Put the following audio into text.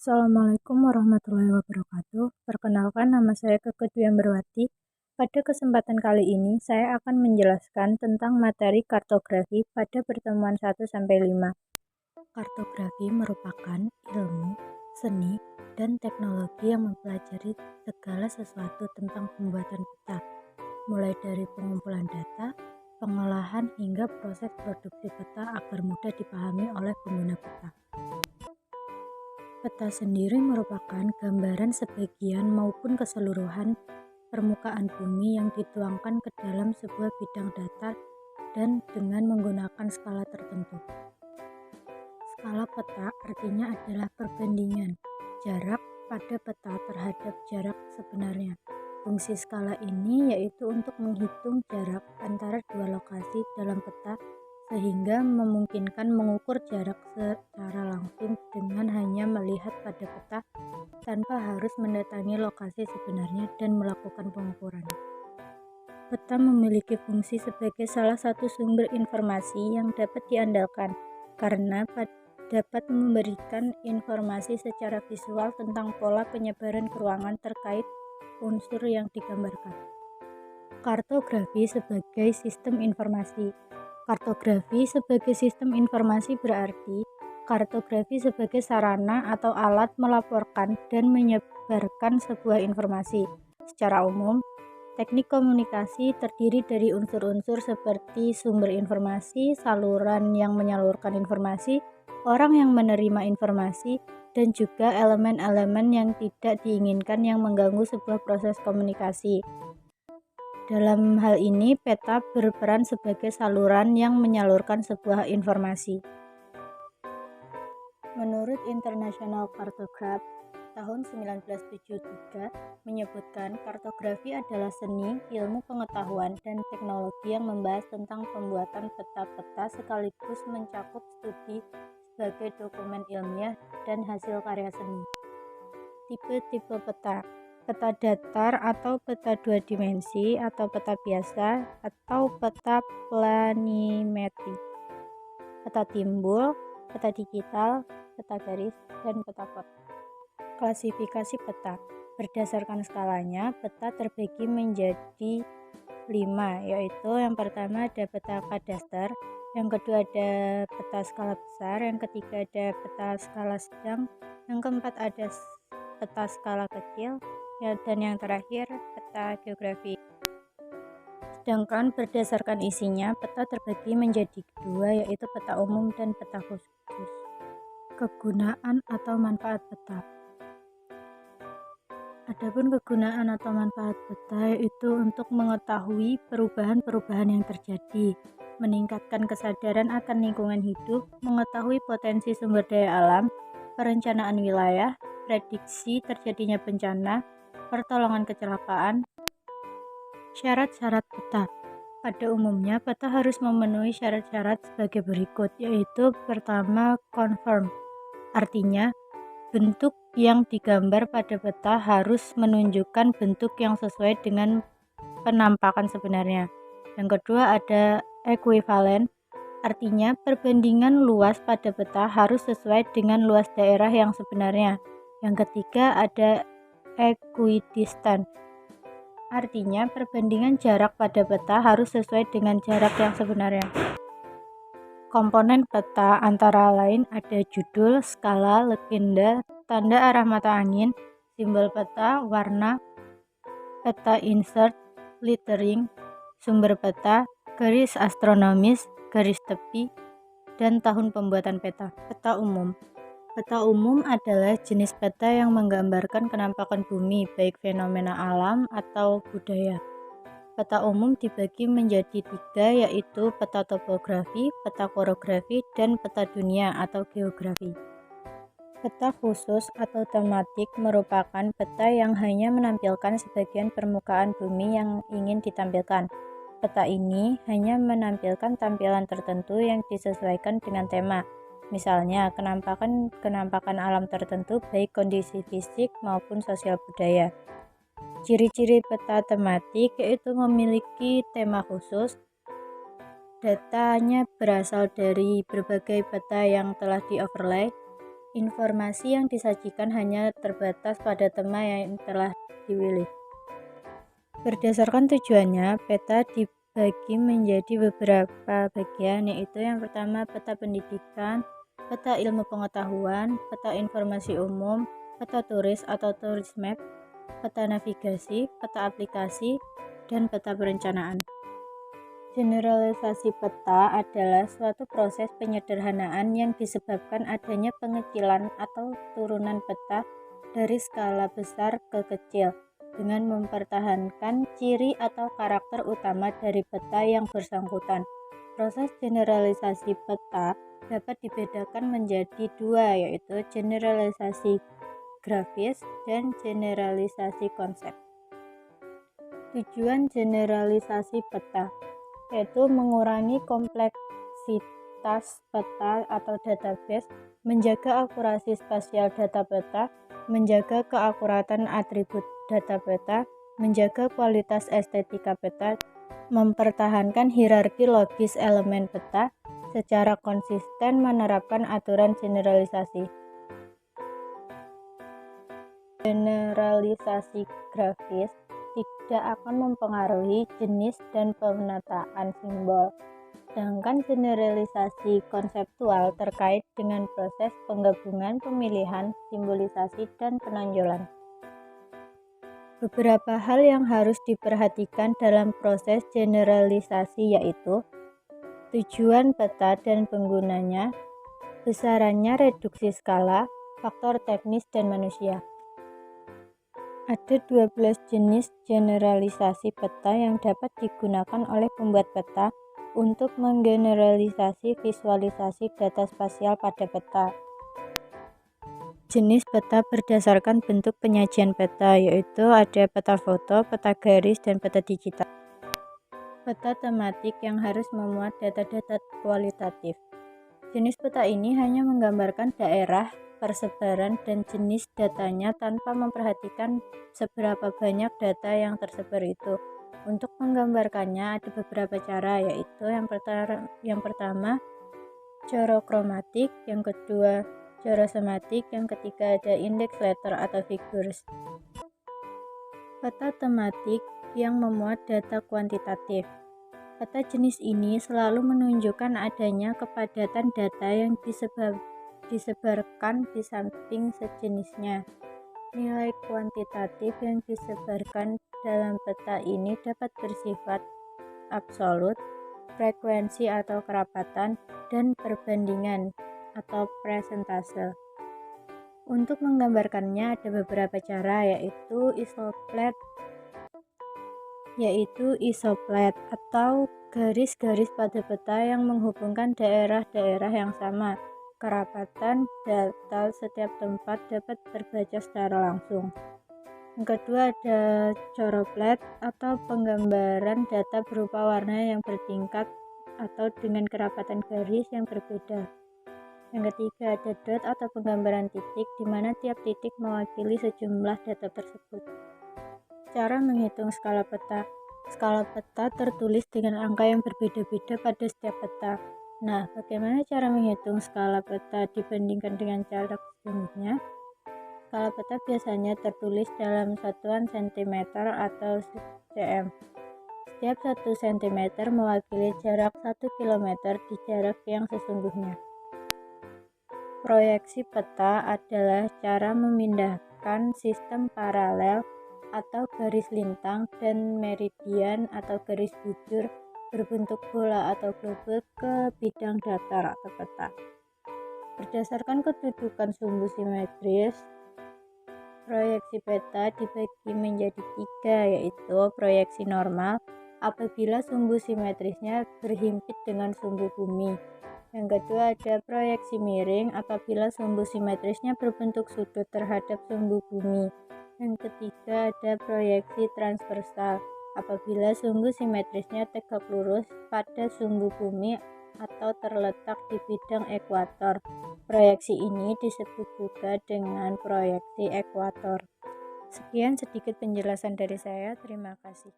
Assalamualaikum warahmatullahi wabarakatuh. Perkenalkan, nama saya Keke Dwiamberwati. Pada kesempatan kali ini, saya akan menjelaskan tentang materi kartografi pada pertemuan 1-5. Kartografi merupakan ilmu, seni, dan teknologi yang mempelajari segala sesuatu tentang pembuatan peta, mulai dari pengumpulan data, pengolahan, hingga proses produksi peta agar mudah dipahami oleh pengguna peta. Peta sendiri merupakan gambaran sebagian maupun keseluruhan permukaan bumi yang dituangkan ke dalam sebuah bidang datar dan dengan menggunakan skala tertentu. Skala peta artinya adalah perbandingan jarak pada peta terhadap jarak sebenarnya. Fungsi skala ini yaitu untuk menghitung jarak antara dua lokasi dalam peta sehingga memungkinkan mengukur jarak secara langsung dengan hanya melihat pada peta tanpa harus mendatangi lokasi sebenarnya dan melakukan pengukuran. Peta memiliki fungsi sebagai salah satu sumber informasi yang dapat diandalkan karena dapat memberikan informasi secara visual tentang pola penyebaran ruangan terkait unsur yang digambarkan. Kartografi sebagai sistem informasi. Kartografi sebagai sistem informasi berarti kartografi sebagai sarana atau alat melaporkan dan menyebarkan sebuah informasi. Secara umum, teknik komunikasi terdiri dari unsur-unsur seperti sumber informasi, saluran yang menyalurkan informasi, orang yang menerima informasi, dan juga elemen-elemen yang tidak diinginkan yang mengganggu sebuah proses komunikasi. Dalam hal ini, peta berperan sebagai saluran yang menyalurkan sebuah informasi. Menurut International Cartograph, tahun 1973 menyebutkan kartografi adalah seni, ilmu pengetahuan, dan teknologi yang membahas tentang pembuatan peta-peta sekaligus mencakup studi sebagai dokumen ilmiah dan hasil karya seni. Tipe-tipe peta: peta datar atau peta dua dimensi atau peta biasa atau peta planimetri, peta timbul, peta digital, peta garis, dan peta pot. Klasifikasi peta: berdasarkan skalanya, peta terbagi menjadi 5, yaitu yang pertama ada peta kadaster, yang kedua ada peta skala besar, yang ketiga ada peta skala sedang, yang keempat ada peta skala kecil, dan yang terakhir peta geografi. Sedangkan berdasarkan isinya, peta terbagi menjadi 2, yaitu peta umum dan peta khusus. Kegunaan atau manfaat peta. Adapun kegunaan atau manfaat peta yaitu untuk mengetahui perubahan-perubahan yang terjadi, meningkatkan kesadaran akan lingkungan hidup, mengetahui potensi sumber daya alam, perencanaan wilayah, prediksi terjadinya bencana, pertolongan kecelakaan. Syarat-syarat peta. Pada umumnya, peta harus memenuhi syarat-syarat sebagai berikut, yaitu pertama, conform. Artinya, bentuk yang digambar pada peta harus menunjukkan bentuk yang sesuai dengan penampakan sebenarnya. Yang kedua ada equivalen, artinya perbandingan luas pada peta harus sesuai dengan luas daerah yang sebenarnya. Yang ketiga ada equidistant, artinya perbandingan jarak pada peta harus sesuai dengan jarak yang sebenarnya. Komponen peta antara lain ada judul, skala, legenda, tanda arah mata angin, simbol peta, warna, peta insert, lettering, sumber peta, garis astronomis, garis tepi, dan tahun pembuatan peta. Peta umum. Peta umum adalah jenis peta yang menggambarkan kenampakan bumi, baik fenomena alam atau budaya. Peta umum dibagi menjadi 3, yaitu peta topografi, peta korografi, dan peta dunia atau geografi. Peta khusus atau tematik merupakan peta yang hanya menampilkan sebagian permukaan bumi yang ingin ditampilkan. Peta ini hanya menampilkan tampilan tertentu yang disesuaikan dengan tema. Misalnya, kenampakan alam tertentu baik kondisi fisik maupun sosial budaya. Ciri-ciri peta tematik yaitu memiliki tema khusus. Datanya berasal dari berbagai peta yang telah di-overlay. Informasi yang disajikan hanya terbatas pada tema yang telah dipilih. Berdasarkan tujuannya, peta dibagi menjadi beberapa bagian, yaitu yang pertama peta pendidikan, peta ilmu pengetahuan, peta informasi umum, peta turis atau tourist map, peta navigasi, peta aplikasi, dan peta perencanaan. Generalisasi peta adalah suatu proses penyederhanaan yang disebabkan adanya pengecilan atau turunan peta dari skala besar ke kecil dengan mempertahankan ciri atau karakter utama dari peta yang bersangkutan. Proses generalisasi peta dapat dibedakan menjadi dua, yaitu generalisasi grafis dan generalisasi konsep. Tujuan generalisasi peta yaitu mengurangi kompleksitas peta atau database, menjaga akurasi spasial data peta, menjaga keakuratan atribut data peta, menjaga kualitas estetika peta, mempertahankan hierarki logis elemen peta, secara konsisten menerapkan aturan generalisasi. Generalisasi grafis tidak akan mempengaruhi jenis dan pemetaan simbol, sedangkan generalisasi konseptual terkait dengan proses penggabungan, pemilihan, simbolisasi, dan penonjolan. Beberapa hal yang harus diperhatikan dalam proses generalisasi yaitu tujuan peta dan penggunanya, besarannya, reduksi skala, faktor teknis, dan manusia. Ada 12 jenis generalisasi peta yang dapat digunakan oleh pembuat peta untuk menggeneralisasi visualisasi data spasial pada peta. Jenis peta berdasarkan bentuk penyajian peta, yaitu ada peta foto, peta garis, dan peta digital. Peta tematik yang harus memuat data-data kualitatif. Jenis peta ini hanya menggambarkan daerah, persebaran, dan jenis datanya tanpa memperhatikan seberapa banyak data yang tersebar itu. Untuk menggambarkannya ada beberapa cara, yaitu yang pertama chorokromatik, yang kedua chorosematik, yang ketiga ada index letter atau figures. Peta tematik yang memuat data kuantitatif. Peta jenis ini selalu menunjukkan adanya kepadatan data yang disebarkan di samping sejenisnya. Nilai kuantitatif yang disebarkan dalam peta ini dapat bersifat absolut, frekuensi atau kerapatan, dan perbandingan atau persentase. Untuk menggambarkannya ada beberapa cara, yaitu isoplet atau garis-garis pada peta yang menghubungkan daerah-daerah yang sama. Kerapatan data setiap tempat dapat terbaca secara langsung. Yang kedua ada choroplet atau penggambaran data berupa warna yang bertingkat atau dengan kerapatan garis yang berbeda. Yang ketiga ada dot atau penggambaran titik, di mana tiap titik mewakili sejumlah data tersebut. Cara menghitung skala peta. Skala peta tertulis dengan angka yang berbeda-beda pada setiap peta. Nah, bagaimana cara menghitung skala peta dibandingkan dengan cara sesungguhnya? Skala peta biasanya tertulis dalam satuan cm atau cm. Setiap 1 cm mewakili jarak 1 km di jarak yang sesungguhnya. Proyeksi peta adalah cara memindahkan sistem paralel atau garis lintang dan meridian atau garis bujur berbentuk bola atau globe ke bidang datar atau peta. Berdasarkan kedudukan sumbu simetris, proyeksi peta dibagi menjadi 3, yaitu proyeksi normal apabila sumbu simetrisnya berhimpit dengan sumbu bumi. Yang kedua ada proyeksi miring apabila sumbu simetrisnya berbentuk sudut terhadap sumbu bumi. Yang ketiga ada proyeksi transversal apabila sumbu simetrisnya tegak lurus pada sumbu bumi atau terletak di bidang ekuator. Proyeksi ini disebut juga dengan proyeksi ekuator. Sekian sedikit penjelasan dari saya. Terima kasih.